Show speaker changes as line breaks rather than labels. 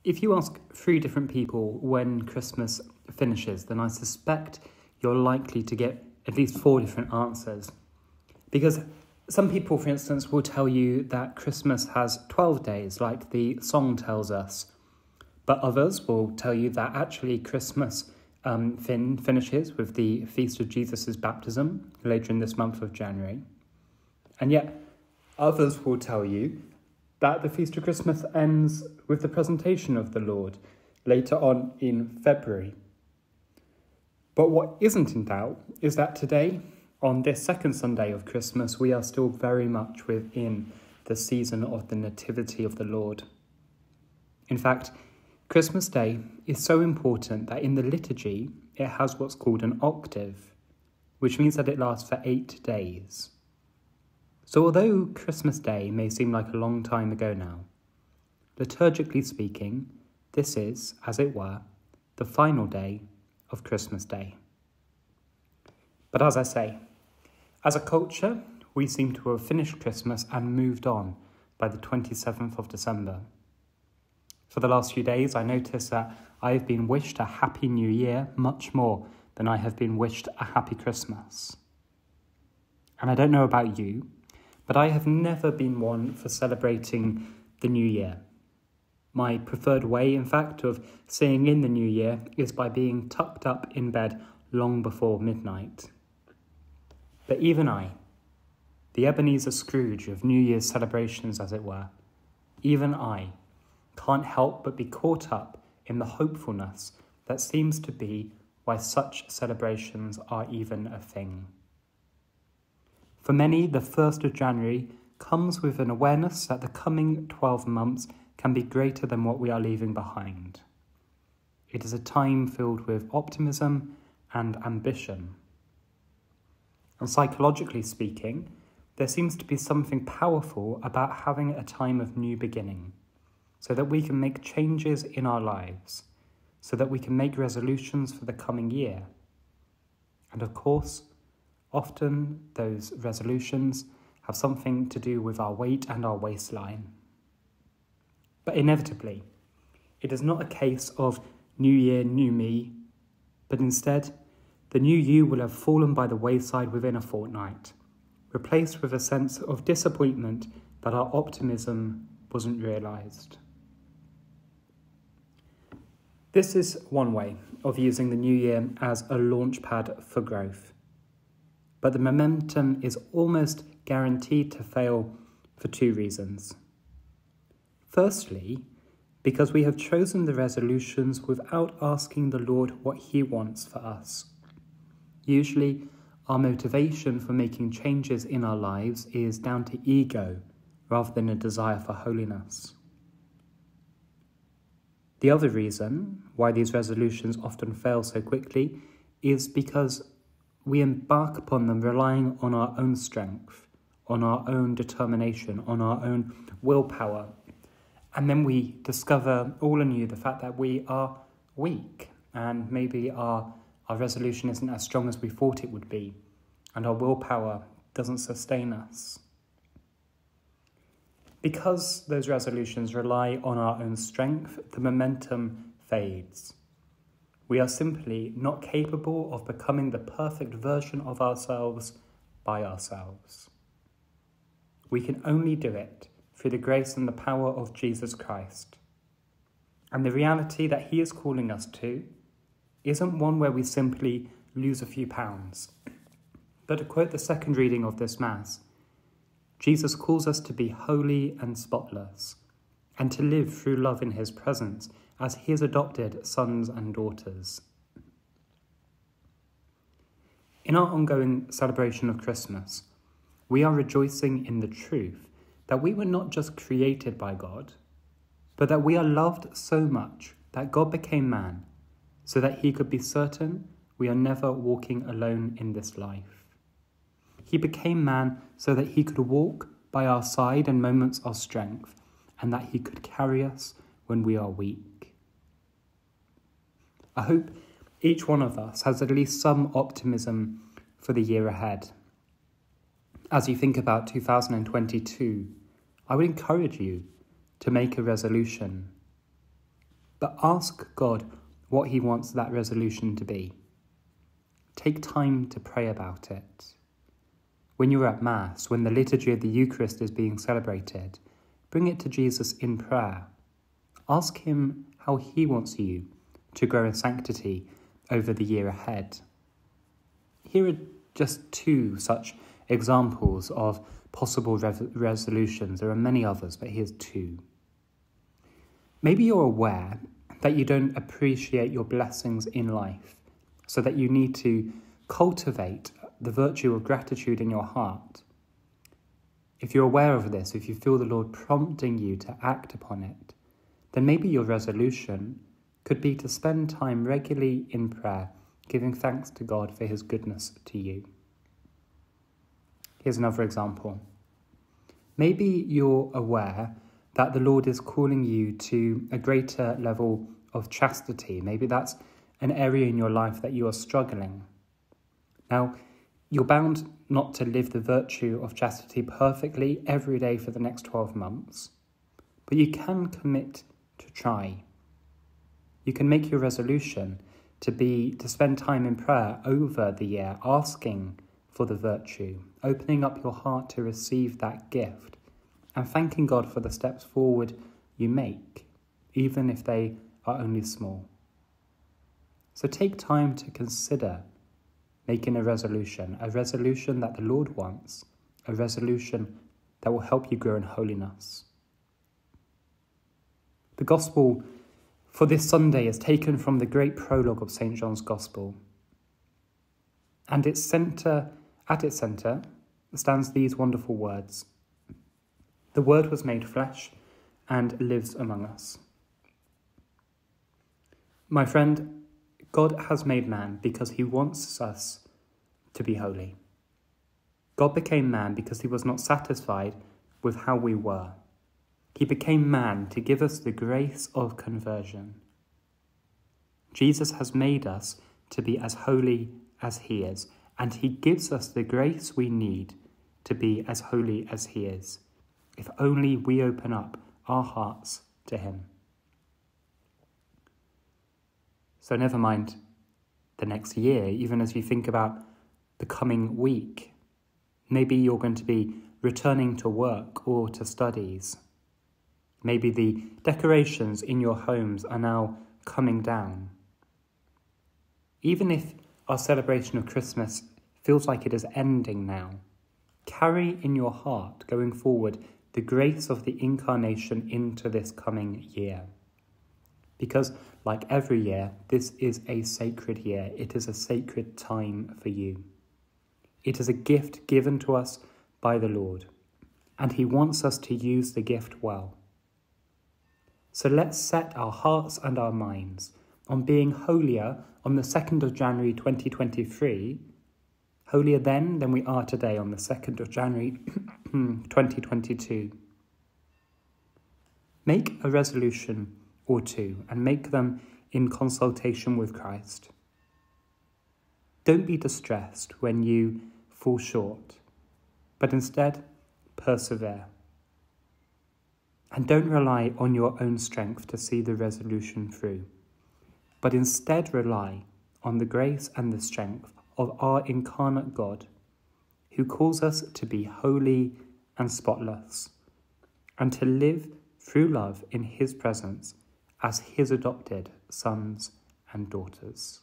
If you ask 3 different people when Christmas finishes, then I suspect you're likely to get at least 4 different answers. Because some people, for instance, will tell you that Christmas has 12 days, like the song tells us. But others will tell you that actually Christmas finishes with the feast of Jesus' baptism later in this month of January. And yet others will tell you that the Feast of Christmas ends with the presentation of the Lord later on in February. But what isn't in doubt is that today, on this second Sunday of Christmas, we are still very much within the season of the Nativity of the Lord. In fact, Christmas Day is so important that in the liturgy, it has what's called an octave, which means that it lasts for 8 days. So although Christmas Day may seem like a long time ago now, liturgically speaking, this is, as it were, the final day of Christmas Day. But as I say, as a culture, we seem to have finished Christmas and moved on by the 27th of December. For the last few days, I noticed that I have been wished a Happy New Year much more than I have been wished a Happy Christmas. And I don't know about you, but I have never been one for celebrating the New Year. My preferred way, in fact, of seeing in the New Year is by being tucked up in bed long before midnight. But even I, the Ebenezer Scrooge of New Year's celebrations as it were, even I can't help but be caught up in the hopefulness that seems to be why such celebrations are even a thing. For many, the 1st of January comes with an awareness that the coming 12 months can be greater than what we are leaving behind. It is a time filled with optimism and ambition. And psychologically speaking, there seems to be something powerful about having a time of new beginning, so that we can make changes in our lives, so that we can make resolutions for the coming year. And of course, often those resolutions have something to do with our weight and our waistline. But inevitably, it is not a case of new year, new me, but instead, the new you will have fallen by the wayside within a fortnight, replaced with a sense of disappointment that our optimism wasn't realised. This is one way of using the new year as a launchpad for growth. But the momentum is almost guaranteed to fail for 2 reasons. Firstly, because we have chosen the resolutions without asking the Lord what He wants for us. Usually, our motivation for making changes in our lives is down to ego rather than a desire for holiness. The other reason why these resolutions often fail so quickly is because we embark upon them relying on our own strength, on our own determination, on our own willpower. And then we discover all anew the fact that we are weak and maybe our resolution isn't as strong as we thought it would be, and our willpower doesn't sustain us. Because those resolutions rely on our own strength, the momentum fades. We are simply not capable of becoming the perfect version of ourselves by ourselves. We can only do it through the grace and the power of Jesus Christ. And the reality that He is calling us to isn't one where we simply lose a few pounds. But to quote the second reading of this Mass, Jesus calls us to be holy and spotless, and to live through love in His presence as His adopted sons and daughters. In our ongoing celebration of Christmas, we are rejoicing in the truth that we were not just created by God, but that we are loved so much that God became man, so that He could be certain we are never walking alone in this life. He became man so that He could walk by our side in moments of strength, and that He could carry us when we are weak. I hope each one of us has at least some optimism for the year ahead. As you think about 2022, I would encourage you to make a resolution. but ask God what he wants that resolution to be. Take time to pray about it. When you're at Mass, when the liturgy of the Eucharist is being celebrated, bring it to Jesus in prayer. Ask him how he wants you to grow in sanctity over the year ahead. Here are just two such examples of possible resolutions. There are many others, but here's two. Maybe you're aware that you don't appreciate your blessings in life, so that you need to cultivate the virtue of gratitude in your heart. If you're aware of this, if you feel the Lord prompting you to act upon it, then maybe your resolution could be to spend time regularly in prayer, giving thanks to God for his goodness to you. Here's another example. Maybe you're aware that the Lord is calling you to a greater level of chastity. Maybe that's an area in your life that you are struggling. Now, you're bound not to live the virtue of chastity perfectly every day for the next 12 months, but you can commit to try. You can make your resolution to spend time in prayer over the year, asking for the virtue, opening up your heart to receive that gift, and thanking God for the steps forward you make, even if they are only small. So take time to consider making a resolution that the Lord wants, a resolution that will help you grow in holiness. The Gospel for this Sunday is taken from the great prologue of St. John's Gospel. And at its centre stands these wonderful words. The Word was made flesh and lives among us. My friend, God has made man because he wants us to be holy. God became man because he was not satisfied with how we were. He became man to give us the grace of conversion. Jesus has made us to be as holy as he is, and he gives us the grace we need to be as holy as he is, if only we open up our hearts to him. So never mind the next year, even as you think about the coming week. Maybe you're going to be returning to work or to studies. Maybe the decorations in your homes are now coming down. Even if our celebration of Christmas feels like it is ending now, carry in your heart, going forward, the grace of the incarnation into this coming year. Because, like every year, this is a sacred year. It is a sacred time for you. It is a gift given to us by the Lord, and he wants us to use the gift well. So let's set our hearts and our minds on being holier on the 2nd of January 2023, holier then than we are today on the 2nd of January 2022. Make a resolution or two and make them in consultation with Christ. Don't be distressed when you fall short, but instead persevere. And don't rely on your own strength to see the resolution through, but instead rely on the grace and the strength of our incarnate God, who calls us to be holy and spotless, and to live through love in his presence as his adopted sons and daughters.